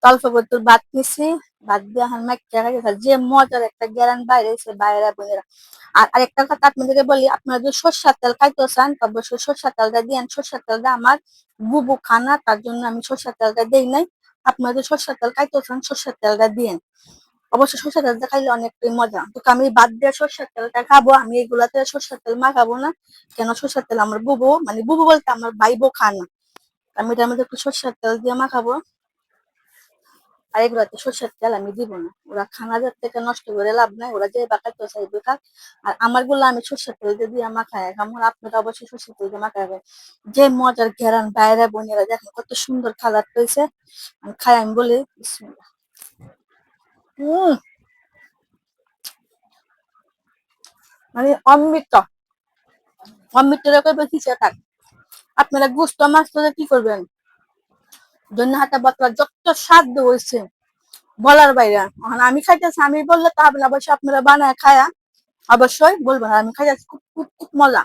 অল্প একটু ভাত নিছি, ভাত দিয়ে এখন মাইকা খাইছে, যে মজার একটা গ্যারান বাইরে এসে বাইরে বোনেরা। আর আরেকটা কথা আপনাদেরকে বলি, আপনারা যদি সরষের তেল খাইতে চান অবশ্যই সরষের তেলটা দিয়েন। সরষের তেলটা আমার বুবু খানা, তার জন্য আমি সরষের তেলটা দেই নাই। আপনারা যদি সরষের তেল খাইতে চান সরষের তেলটা দিয়েন। অবশ্যই সরষের তেলটা খাইলে অনেকটাই মজা, তো আমি বাদ দিয়ে সরষের তেলটা খাবো। আমি এগুলাতে সরষের তেল মাখাবো না, কেন সরষের তেল আমার বুবু, মানে বুবু বলতে আমার ভাই বউ খানা। আমি এটার মধ্যে একটু সরষের তেল দিয়ে মাখাবো। আর এগুলাতে সরষের তেল আমি দিব না, ওরা খানাদের থেকে নষ্ট করে লাভ নাই, ওরা যে বাকাইতে চাইবে খাক। আর আমার গুলো আমি সরষের তেল দিয়ে মাখাই আমার, আপনারা অবশ্যই সরষের তেল দিয়ে মাখাবেন। যে মজার ঘেরান বাইরে বোনেরা, দেখেন কত সুন্দর কালার পেয়েছে। আমি খাই, আমি বলি বিসমিল্লাহ। হম, মানে অমৃত, অমৃতের বেশি থাক। আপনারা গুস্ত মাছ তো কি করবেন, জন্য হাতে বতলা যত সাধ্য হয়েছে বলার বাইরে। এখন আমি খাইতেছি, আমি বললে তা হবে না, অবশ্যই আপনারা বানায় খায়া অবশ্যই বলবেন। আমি খাইতেছি খুব খুব খুব মজা।